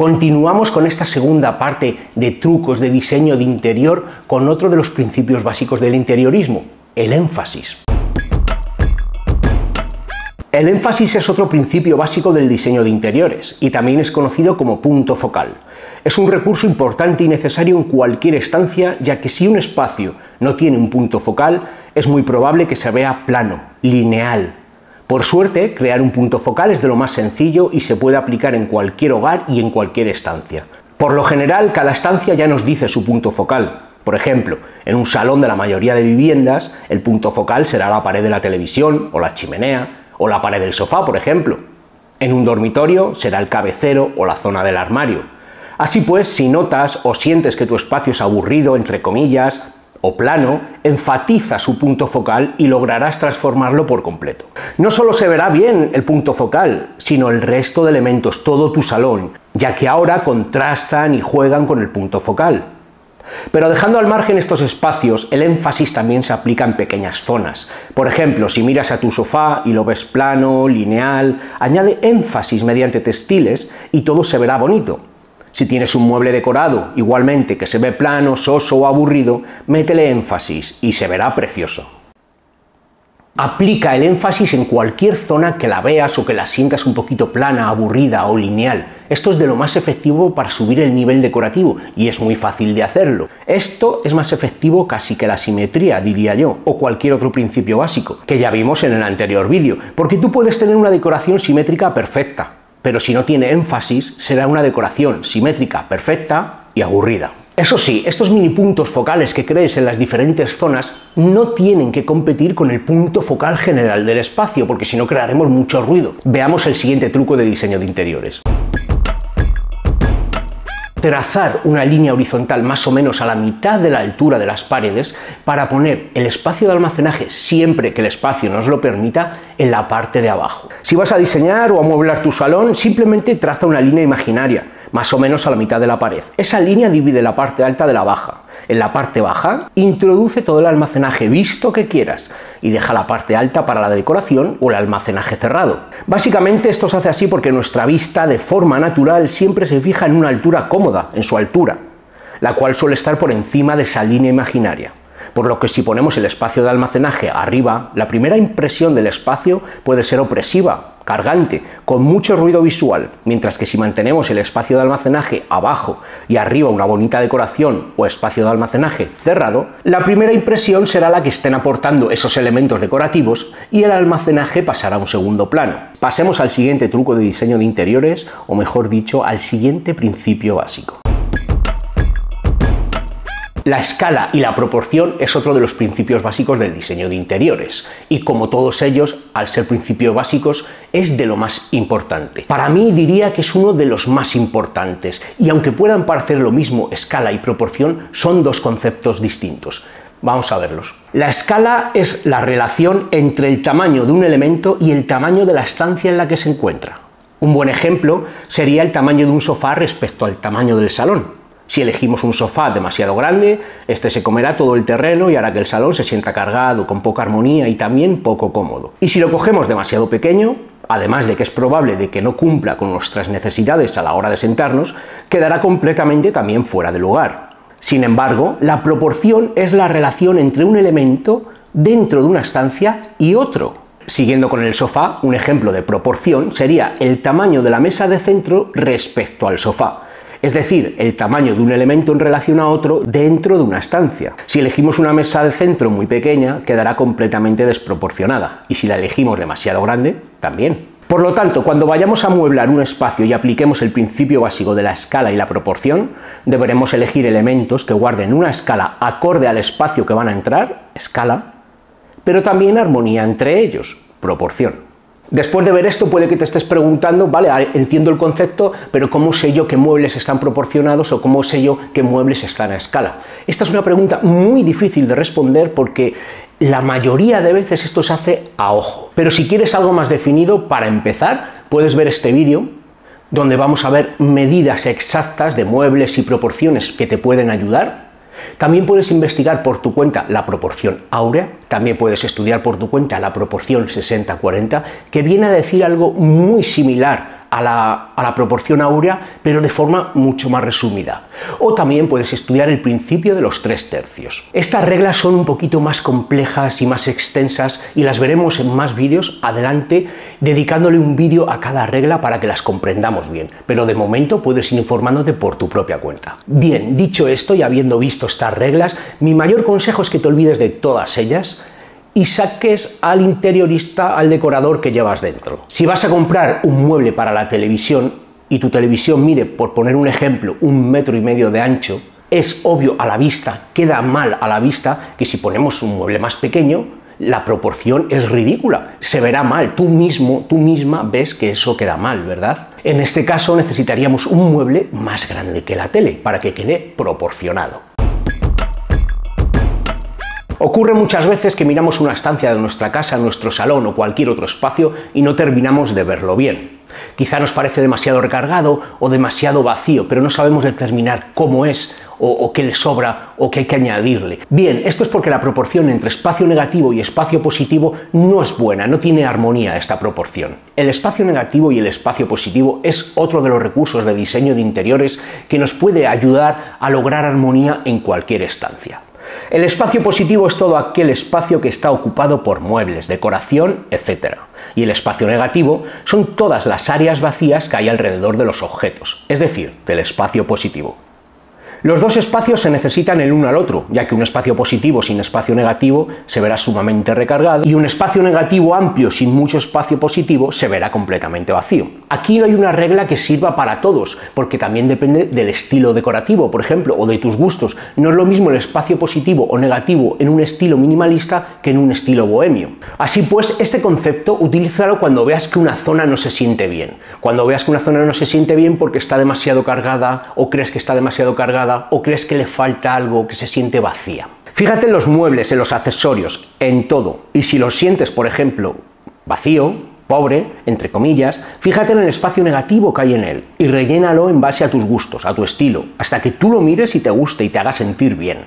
Continuamos con esta segunda parte de trucos de diseño de interior con otro de los principios básicos del interiorismo, el énfasis. El énfasis es otro principio básico del diseño de interiores y también es conocido como punto focal. Es un recurso importante y necesario en cualquier estancia, ya que si un espacio no tiene un punto focal, es muy probable que se vea plano, lineal. Por suerte, crear un punto focal es de lo más sencillo y se puede aplicar en cualquier hogar y en cualquier estancia. Por lo general, cada estancia ya nos dice su punto focal. Por ejemplo, en un salón de la mayoría de viviendas, el punto focal será la pared de la televisión o la chimenea, o la pared del sofá, por ejemplo. En un dormitorio será el cabecero o la zona del armario. Así pues, si notas o sientes que tu espacio es aburrido, entre comillas, o plano, enfatiza su punto focal y lograrás transformarlo por completo. No solo se verá bien el punto focal, sino el resto de elementos, todo tu salón, ya que ahora contrastan y juegan con el punto focal. Pero dejando al margen estos espacios, el énfasis también se aplica en pequeñas zonas. Por ejemplo, si miras a tu sofá y lo ves plano, lineal, añade énfasis mediante textiles y todo se verá bonito. Si tienes un mueble decorado, igualmente, que se ve plano, soso o aburrido, métele énfasis y se verá precioso. Aplica el énfasis en cualquier zona que la veas o que la sientas un poquito plana, aburrida o lineal. Esto es de lo más efectivo para subir el nivel decorativo y es muy fácil de hacerlo. Esto es más efectivo casi que la simetría, diría yo, o cualquier otro principio básico, que ya vimos en el anterior vídeo, porque tú puedes tener una decoración simétrica perfecta, pero si no tiene énfasis, será una decoración simétrica perfecta y aburrida. Eso sí, estos mini puntos focales que crees en las diferentes zonas no tienen que competir con el punto focal general del espacio, porque si no crearemos mucho ruido. Veamos el siguiente truco de diseño de interiores. Trazar una línea horizontal más o menos a la mitad de la altura de las paredes para poner el espacio de almacenaje, siempre que el espacio nos lo permita, en la parte de abajo. Si vas a diseñar o amueblar tu salón, simplemente traza una línea imaginaria, más o menos a la mitad de la pared. Esa línea divide la parte alta de la baja. En la parte baja, introduce todo el almacenaje visto que quieras y deja la parte alta para la decoración o el almacenaje cerrado. Básicamente esto se hace así porque nuestra vista de forma natural siempre se fija en una altura cómoda, en su altura, la cual suele estar por encima de esa línea imaginaria. Por lo que si ponemos el espacio de almacenaje arriba, la primera impresión del espacio puede ser opresiva, cargante, con mucho ruido visual, mientras que si mantenemos el espacio de almacenaje abajo y arriba una bonita decoración o espacio de almacenaje cerrado, la primera impresión será la que estén aportando esos elementos decorativos y el almacenaje pasará a un segundo plano. Pasemos al siguiente truco de diseño de interiores, o mejor dicho, al siguiente principio básico. La escala y la proporción es otro de los principios básicos del diseño de interiores y, como todos ellos, al ser principios básicos, es de lo más importante. Para mí diría que es uno de los más importantes y, aunque puedan parecer lo mismo, escala y proporción son dos conceptos distintos. Vamos a verlos. La escala es la relación entre el tamaño de un elemento y el tamaño de la estancia en la que se encuentra. Un buen ejemplo sería el tamaño de un sofá respecto al tamaño del salón. Si elegimos un sofá demasiado grande, este se comerá todo el terreno y hará que el salón se sienta cargado, con poca armonía y también poco cómodo. Y si lo cogemos demasiado pequeño, además de que es probable de que no cumpla con nuestras necesidades a la hora de sentarnos, quedará completamente también fuera de lugar. Sin embargo, la proporción es la relación entre un elemento dentro de una estancia y otro. Siguiendo con el sofá, un ejemplo de proporción sería el tamaño de la mesa de centro respecto al sofá. Es decir, el tamaño de un elemento en relación a otro dentro de una estancia. Si elegimos una mesa de centro muy pequeña, quedará completamente desproporcionada, y si la elegimos demasiado grande, también. Por lo tanto, cuando vayamos a amueblar un espacio y apliquemos el principio básico de la escala y la proporción, deberemos elegir elementos que guarden una escala acorde al espacio que van a entrar, escala, pero también armonía entre ellos, proporción. Después de ver esto puede que te estés preguntando, vale, entiendo el concepto, pero ¿cómo sé yo qué muebles están proporcionados o cómo sé yo qué muebles están a escala? Esta es una pregunta muy difícil de responder porque la mayoría de veces esto se hace a ojo. Pero si quieres algo más definido, para empezar, puedes ver este vídeo donde vamos a ver medidas exactas de muebles y proporciones que te pueden ayudar. También puedes investigar por tu cuenta la proporción áurea, también puedes estudiar por tu cuenta la proporción 60-40, que viene a decir algo muy similar a la proporción áurea, pero de forma mucho más resumida. O también puedes estudiar el principio de los 3/3. Estas reglas son un poquito más complejas y más extensas y las veremos en más vídeos adelante, dedicándole un vídeo a cada regla para que las comprendamos bien, pero de momento puedes ir informándote por tu propia cuenta. Bien, dicho esto y habiendo visto estas reglas, mi mayor consejo es que te olvides de todas ellas y saques al interiorista, al decorador que llevas dentro. Si vas a comprar un mueble para la televisión y tu televisión mide, por poner un ejemplo, 1,5 metros de ancho, es obvio a la vista, queda mal a la vista que si ponemos un mueble más pequeño, la proporción es ridícula, se verá mal, tú misma ves que eso queda mal, ¿verdad? En este caso necesitaríamos un mueble más grande que la tele para que quede proporcionado. Ocurre muchas veces que miramos una estancia de nuestra casa, nuestro salón o cualquier otro espacio y no terminamos de verlo bien. Quizá nos parece demasiado recargado o demasiado vacío, pero no sabemos determinar cómo es o qué le sobra o qué hay que añadirle. Bien, esto es porque la proporción entre espacio negativo y espacio positivo no es buena, no tiene armonía esta proporción. El espacio negativo y el espacio positivo es otro de los recursos de diseño de interiores que nos puede ayudar a lograr armonía en cualquier estancia. El espacio positivo es todo aquel espacio que está ocupado por muebles, decoración, etc. Y el espacio negativo son todas las áreas vacías que hay alrededor de los objetos, es decir, del espacio positivo. Los dos espacios se necesitan el uno al otro, ya que un espacio positivo sin espacio negativo se verá sumamente recargado y un espacio negativo amplio sin mucho espacio positivo se verá completamente vacío. Aquí no hay una regla que sirva para todos, porque también depende del estilo decorativo, por ejemplo, o de tus gustos. No es lo mismo el espacio positivo o negativo en un estilo minimalista que en un estilo bohemio. Así pues, este concepto utilízalo cuando veas que una zona no se siente bien. Cuando veas que una zona no se siente bien porque está demasiado cargada o crees que está demasiado cargada o crees que le falta algo, que se siente vacía. Fíjate en los muebles, en los accesorios, en todo. Y si lo sientes, por ejemplo, vacío, pobre, entre comillas, fíjate en el espacio negativo que hay en él y rellénalo en base a tus gustos, a tu estilo, hasta que tú lo mires y te guste y te haga sentir bien.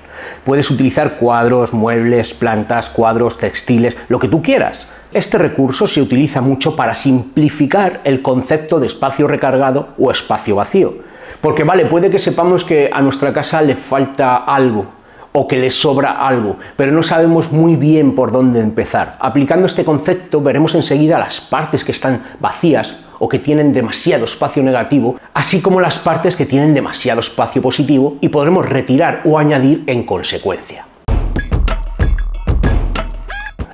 Puedes utilizar cuadros, muebles, plantas, cuadros, textiles, lo que tú quieras. Este recurso se utiliza mucho para simplificar el concepto de espacio recargado o espacio vacío. Porque vale, puede que sepamos que a nuestra casa le falta algo o que le sobra algo, pero no sabemos muy bien por dónde empezar. Aplicando este concepto veremos enseguida las partes que están vacías o que tienen demasiado espacio negativo, así como las partes que tienen demasiado espacio positivo y podremos retirar o añadir en consecuencia.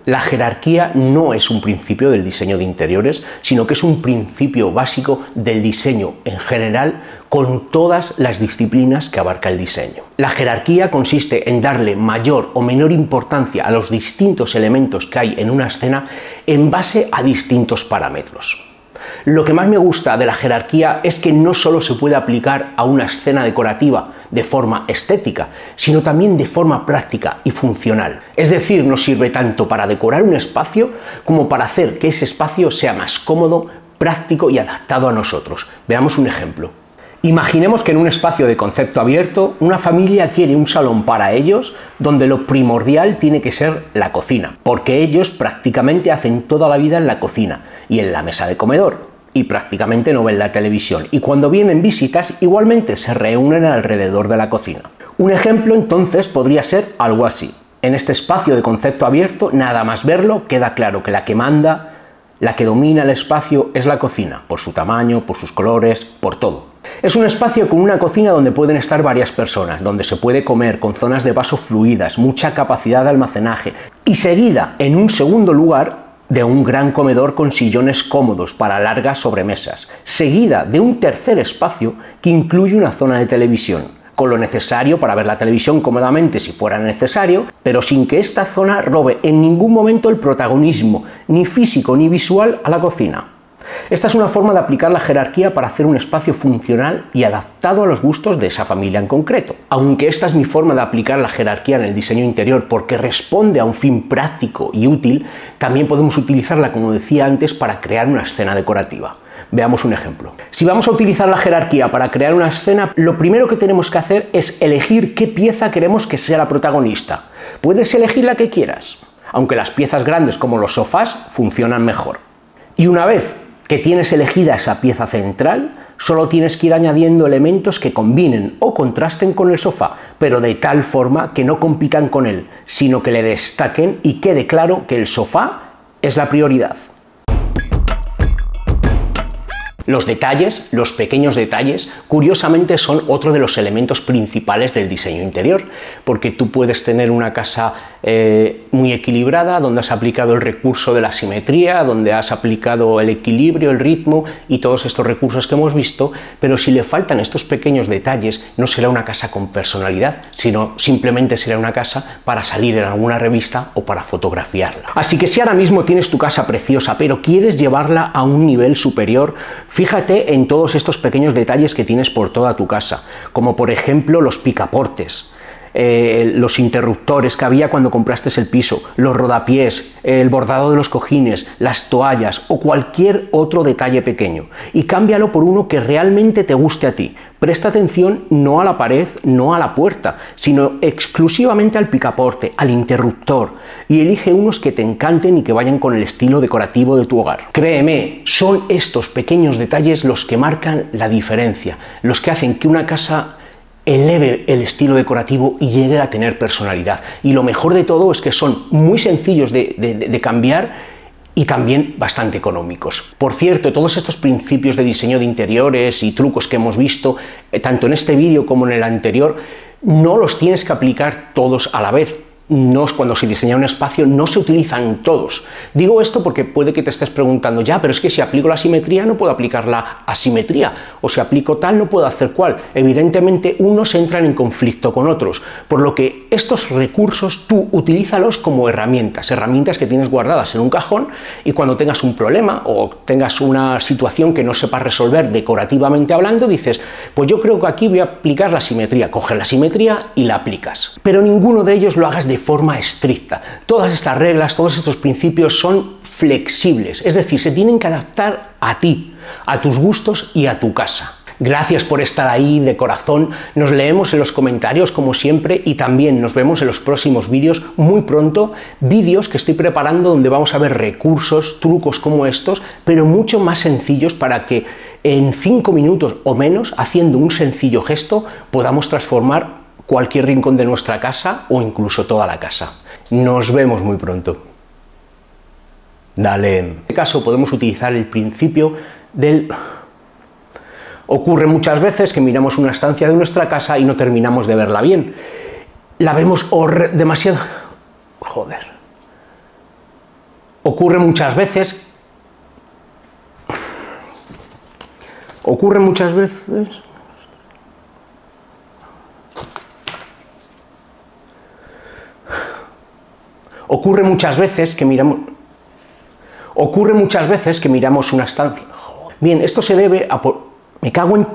La jerarquía no es un principio del diseño de interiores, sino que es un principio básico del diseño en general con todas las disciplinas que abarca el diseño. La jerarquía consiste en darle mayor o menor importancia a los distintos elementos que hay en una escena en base a distintos parámetros. Lo que más me gusta de la jerarquía es que no solo se puede aplicar a una escena decorativa de forma estética, sino también de forma práctica y funcional. Es decir, nos sirve tanto para decorar un espacio como para hacer que ese espacio sea más cómodo, práctico y adaptado a nosotros. Veamos un ejemplo. Imaginemos que en un espacio de concepto abierto, una familia quiere un salón para ellos donde lo primordial tiene que ser la cocina, porque ellos prácticamente hacen toda la vida en la cocina y en la mesa de comedor, y prácticamente no ven la televisión, y cuando vienen visitas igualmente se reúnen alrededor de la cocina. Un ejemplo entonces podría ser algo así. En este espacio de concepto abierto, nada más verlo, queda claro que la que manda, la que domina el espacio es la cocina, por su tamaño, por sus colores, por todo. Es un espacio con una cocina donde pueden estar varias personas, donde se puede comer, con zonas de paso fluidas, mucha capacidad de almacenaje, y seguida, en un segundo lugar, de un gran comedor con sillones cómodos para largas sobremesas, seguida de un tercer espacio que incluye una zona de televisión, con lo necesario para ver la televisión cómodamente si fuera necesario, pero sin que esta zona robe en ningún momento el protagonismo, ni físico ni visual, a la cocina. Esta es una forma de aplicar la jerarquía para hacer un espacio funcional y adaptado a los gustos de esa familia en concreto. Aunque esta es mi forma de aplicar la jerarquía en el diseño interior porque responde a un fin práctico y útil, también podemos utilizarla, como decía antes, para crear una escena decorativa. Veamos un ejemplo. Si vamos a utilizar la jerarquía para crear una escena, lo primero que tenemos que hacer es elegir qué pieza queremos que sea la protagonista. Puedes elegir la que quieras, aunque las piezas grandes como los sofás funcionan mejor. Y una vez que tienes elegida esa pieza central, solo tienes que ir añadiendo elementos que combinen o contrasten con el sofá, pero de tal forma que no compitan con él, sino que le destaquen y quede claro que el sofá es la prioridad. Los detalles, los pequeños detalles, curiosamente son otro de los elementos principales del diseño interior, porque tú puedes tener una casa muy equilibrada, donde has aplicado el recurso de la simetría, donde has aplicado el equilibrio, el ritmo y todos estos recursos que hemos visto, pero si le faltan estos pequeños detalles, no será una casa con personalidad, sino simplemente será una casa para salir en alguna revista o para fotografiarla. Así que si ahora mismo tienes tu casa preciosa, pero quieres llevarla a un nivel superior, fíjate en todos estos pequeños detalles que tienes por toda tu casa, como por ejemplo los picaportes, los interruptores que había cuando compraste el piso, los rodapiés, el bordado de los cojines, las toallas o cualquier otro detalle pequeño, y cámbialo por uno que realmente te guste a ti. Presta atención no a la pared, no a la puerta, sino exclusivamente al picaporte, al interruptor, y elige unos que te encanten y que vayan con el estilo decorativo de tu hogar. Créeme, son estos pequeños detalles los que marcan la diferencia, los que hacen que una casa eleve el estilo decorativo y llegue a tener personalidad. Y lo mejor de todo es que son muy sencillos de cambiar y también bastante económicos. Por cierto, todos estos principios de diseño de interiores y trucos que hemos visto, tanto en este vídeo como en el anterior, no los tienes que aplicar todos a la vez. Cuando se diseña un espacio no se utilizan todos. Digo esto porque puede que te estés preguntando, ya, pero es que si aplico la simetría no puedo aplicar la asimetría, o si aplico tal no puedo hacer cual. Evidentemente unos entran en conflicto con otros, por lo que estos recursos tú utilízalos como herramientas que tienes guardadas en un cajón, y cuando tengas un problema o tengas una situación que no sepas resolver decorativamente hablando, dices, pues yo creo que aquí voy a aplicar la simetría. Coges la simetría y la aplicas. Pero ninguno de ellos lo hagas de forma estricta. Todas estas reglas, todos estos principios son flexibles, es decir, se tienen que adaptar a ti, a tus gustos y a tu casa. Gracias por estar ahí de corazón, nos leemos en los comentarios como siempre y también nos vemos en los próximos vídeos muy pronto, vídeos que estoy preparando donde vamos a ver recursos, trucos como estos, pero mucho más sencillos para que en 5 minutos o menos, haciendo un sencillo gesto, podamos transformar cualquier rincón de nuestra casa o incluso toda la casa. Nos vemos muy pronto. Dale. En este caso podemos utilizar el principio del... Ocurre muchas veces que miramos una estancia de nuestra casa y no terminamos de verla bien. La vemos demasiado... Joder. Ocurre muchas veces... Ocurre muchas veces que miramos una estancia. Bien, esto se debe a... Me cago en...